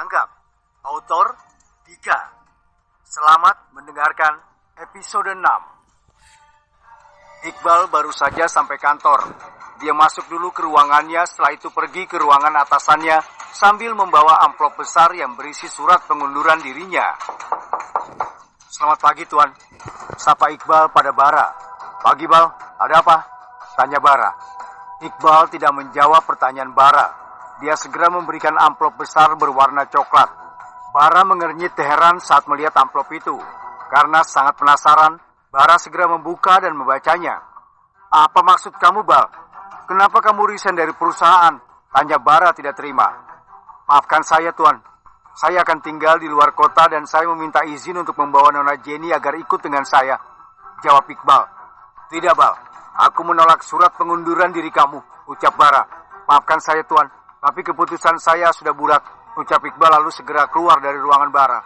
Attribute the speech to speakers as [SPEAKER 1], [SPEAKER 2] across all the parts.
[SPEAKER 1] dianggap. Autor Dika. Selamat mendengarkan episode 6. Iqbal baru saja sampai kantor. Dia masuk dulu ke ruangannya, setelah itu pergi ke ruangan atasannya sambil membawa amplop besar yang berisi surat pengunduran dirinya. Selamat pagi, Tuan. Sapa Iqbal pada Bara. Pagi, Bal. Ada apa? Tanya Bara. Iqbal tidak menjawab pertanyaan Bara. Dia segera memberikan amplop besar berwarna coklat. Bara mengernyit heran saat melihat amplop itu. Karena sangat penasaran, Bara segera membuka dan membacanya. Apa maksud kamu, Bal? Kenapa kamu resign dari perusahaan? Tanya Bara tidak terima. Maafkan saya, Tuan. Saya akan tinggal di luar kota dan saya meminta izin untuk membawa Nona Jenny agar ikut dengan saya. Jawab Iqbal. Tidak, Bal. Aku menolak surat pengunduran diri kamu, ucap Bara. Maafkan saya, Tuan. Tapi keputusan saya sudah bulat, ucap Iqbal lalu segera keluar dari ruangan Bara.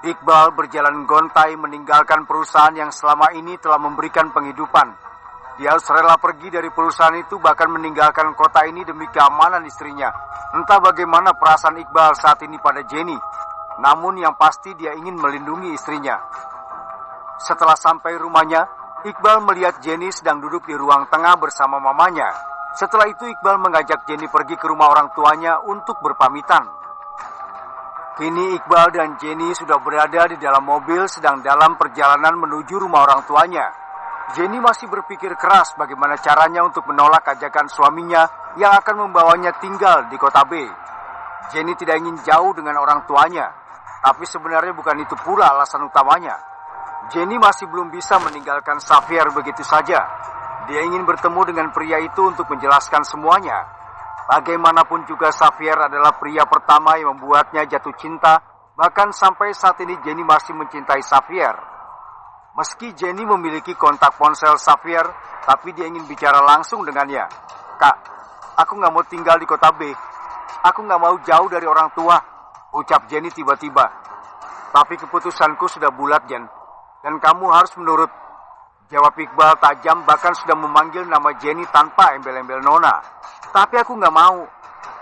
[SPEAKER 1] Iqbal berjalan gontai meninggalkan perusahaan yang selama ini telah memberikan penghidupan. Dia harus rela pergi dari perusahaan itu, bahkan meninggalkan kota ini demi keamanan istrinya. Entah bagaimana perasaan Iqbal saat ini pada Jenny. Namun yang pasti dia ingin melindungi istrinya. Setelah sampai rumahnya, Iqbal melihat Jenny sedang duduk di ruang tengah bersama mamanya. Setelah itu Iqbal mengajak Jenny pergi ke rumah orang tuanya untuk berpamitan. Kini Iqbal dan Jenny sudah berada di dalam mobil sedang dalam perjalanan menuju rumah orang tuanya. Jenny masih berpikir keras bagaimana caranya untuk menolak ajakan suaminya yang akan membawanya tinggal di kota B. Jenny tidak ingin jauh dengan orang tuanya, tapi sebenarnya bukan itu pula alasan utamanya. Jenny masih belum bisa meninggalkan Xavier begitu saja. Dia ingin bertemu dengan pria itu untuk menjelaskan semuanya. Bagaimanapun juga Xavier adalah pria pertama yang membuatnya jatuh cinta, bahkan sampai saat ini Jenny masih mencintai Xavier. Meski Jenny memiliki kontak ponsel Xavier, tapi dia ingin bicara langsung dengannya. Kak, aku gak mau tinggal di kota B. Aku gak mau jauh dari orang tua, ucap Jenny tiba-tiba. Tapi keputusanku sudah bulat, Jen. Dan kamu harus menurut, jawab Iqbal tajam, bahkan sudah memanggil nama Jenny tanpa embel-embel Nona. Tapi aku gak mau.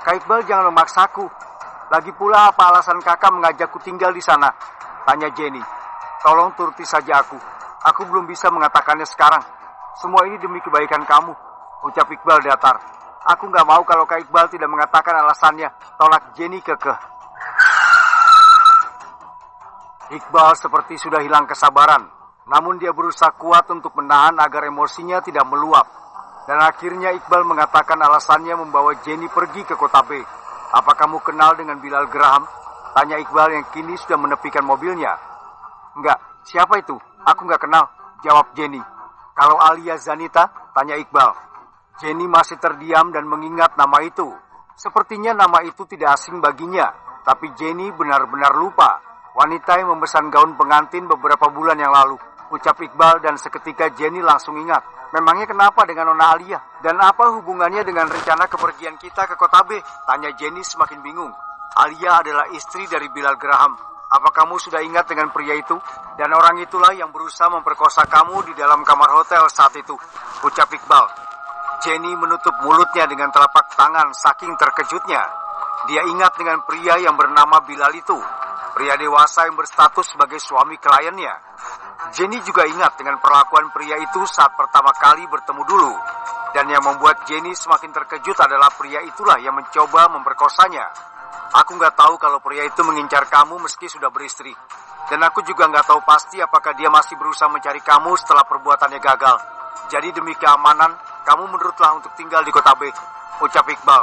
[SPEAKER 1] Kak Iqbal jangan memaksaku. Lagi pula apa alasan kakak mengajakku tinggal di sana? Tanya Jenny. Tolong turuti saja aku. Aku belum bisa mengatakannya sekarang. Semua ini demi kebaikan kamu, ucap Iqbal datar. Aku gak mau kalau Kak Iqbal tidak mengatakan alasannya. Tolak Jenny kekeh. Iqbal seperti sudah hilang kesabaran. Namun dia berusaha kuat untuk menahan agar emosinya tidak meluap. Dan akhirnya Iqbal mengatakan alasannya membawa Jenny pergi ke kota B. Apa kamu kenal dengan Bilal Graham? Tanya Iqbal yang kini sudah menepikan mobilnya. Enggak, siapa itu? Aku enggak kenal, jawab Jenny. Kalau Alia Zanita? Tanya Iqbal. Jenny masih terdiam dan mengingat nama itu. Sepertinya nama itu tidak asing baginya. Tapi Jenny benar-benar lupa. Wanita yang memesan gaun pengantin beberapa bulan yang lalu, ucap Iqbal, dan seketika Jenny langsung ingat. Memangnya kenapa dengan Nona Alia? Dan apa hubungannya dengan rencana kepergian kita ke kota B? Tanya Jenny semakin bingung. Alia adalah istri dari Bilal Graham. Apa kamu sudah ingat dengan pria itu? Dan orang itulah yang berusaha memperkosa kamu di dalam kamar hotel saat itu, ucap Iqbal. Jenny menutup mulutnya dengan telapak tangan saking terkejutnya. Dia ingat dengan pria yang bernama Bilal itu. Pria dewasa yang berstatus sebagai suami kliennya. Jenny juga ingat dengan perlakuan pria itu saat pertama kali bertemu dulu. Dan yang membuat Jenny semakin terkejut adalah pria itulah yang mencoba memperkosanya. Aku gak tahu kalau pria itu mengincar kamu meski sudah beristri. Dan aku juga gak tahu pasti apakah dia masih berusaha mencari kamu setelah perbuatannya gagal. Jadi demi keamanan, kamu menurutlah untuk tinggal di kota B, ucap Iqbal.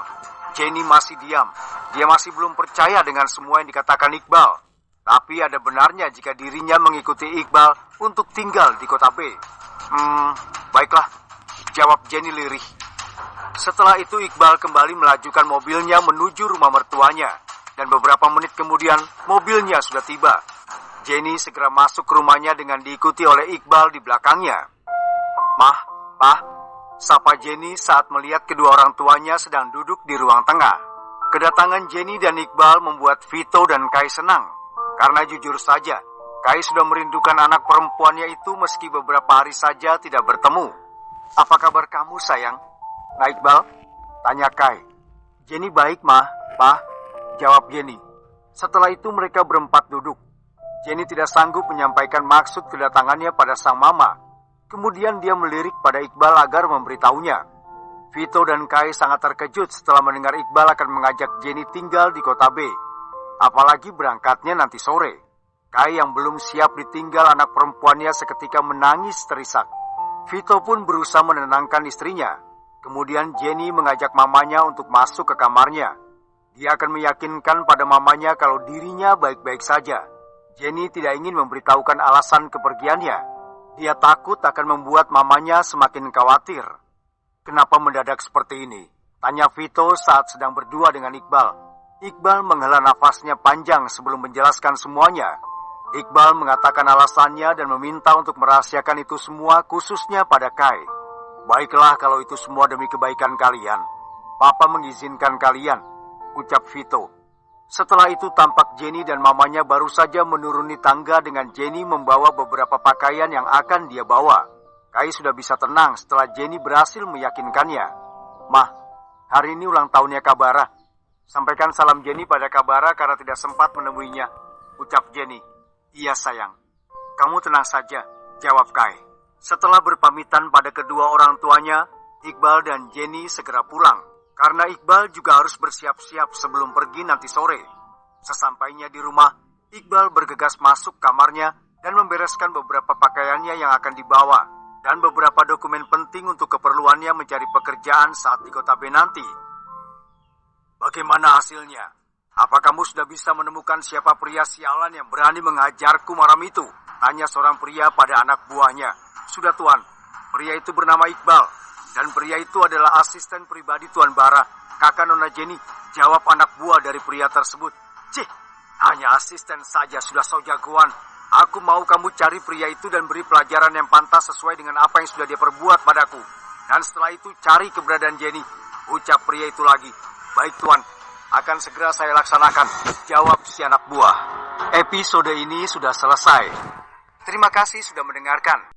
[SPEAKER 1] Jenny masih diam. Dia masih belum percaya dengan semua yang dikatakan Iqbal. Tapi ada benarnya jika dirinya mengikuti Iqbal untuk tinggal di kota B. Baiklah, jawab Jenny lirih. Setelah itu Iqbal kembali melajukan mobilnya menuju rumah mertuanya. Dan beberapa menit kemudian mobilnya sudah tiba. Jenny segera masuk ke rumahnya dengan diikuti oleh Iqbal di belakangnya. Mah, Pah, sapa Jenny saat melihat kedua orang tuanya sedang duduk di ruang tengah. Kedatangan Jenny dan Iqbal membuat Vito dan Kai senang. Karena jujur saja, Kai sudah merindukan anak perempuannya itu meski beberapa hari saja tidak bertemu. Apa kabar kamu, sayang? Nah, Iqbal, tanya Kai. Jenny baik, Mah, Pah, jawab Jenny. Setelah itu mereka berempat duduk. Jenny tidak sanggup menyampaikan maksud kedatangannya pada sang mama. Kemudian dia melirik pada Iqbal agar memberitahunya. Vito dan Kai sangat terkejut setelah mendengar Iqbal akan mengajak Jenny tinggal di kota B. Apalagi berangkatnya nanti sore. Kai yang belum siap ditinggal anak perempuannya seketika menangis terisak. Vito pun berusaha menenangkan istrinya. Kemudian Jenny mengajak mamanya untuk masuk ke kamarnya. Dia akan meyakinkan pada mamanya kalau dirinya baik-baik saja. Jenny tidak ingin memberitahukan alasan kepergiannya. Dia takut akan membuat mamanya semakin khawatir. Kenapa mendadak seperti ini? Tanya Vito saat sedang berdua dengan Iqbal. Iqbal menghela nafasnya panjang sebelum menjelaskan semuanya. Iqbal mengatakan alasannya dan meminta untuk merahasiakan itu semua khususnya pada Kai. Baiklah kalau itu semua demi kebaikan kalian. Papa mengizinkan kalian, ucap Vito. Setelah itu tampak Jenny dan mamanya baru saja menuruni tangga dengan Jenny membawa beberapa pakaian yang akan dia bawa. Kai sudah bisa tenang setelah Jenny berhasil meyakinkannya. Mah, hari ini ulang tahunnya Kabara. Sampaikan salam Jenny pada Kabara karena tidak sempat menemuinya, ucap Jenny. Iya sayang, kamu tenang saja, jawab Kai. Setelah berpamitan pada kedua orang tuanya, Iqbal dan Jenny segera pulang. Karena Iqbal juga harus bersiap-siap sebelum pergi nanti sore. Sesampainya di rumah, Iqbal bergegas masuk kamarnya dan membereskan beberapa pakaiannya yang akan dibawa dan beberapa dokumen penting untuk keperluannya mencari pekerjaan saat di kota B nanti. Bagaimana hasilnya? Apa kamu sudah bisa menemukan siapa pria sialan yang berani mengajarku malam itu? Tanya seorang pria pada anak buahnya. Sudah Tuan, pria itu bernama Iqbal. Dan pria itu adalah asisten pribadi Tuan Bara, kakak Nona Jenny, jawab anak buah dari pria tersebut. Cih, hanya asisten saja sudah so jagoan. Aku mau kamu cari pria itu dan beri pelajaran yang pantas sesuai dengan apa yang sudah dia perbuat padaku. Dan setelah itu cari keberadaan Jenny, ucap pria itu lagi. Baik Tuan, akan segera saya laksanakan, jawab si anak buah. Episode ini sudah selesai. Terima kasih sudah mendengarkan.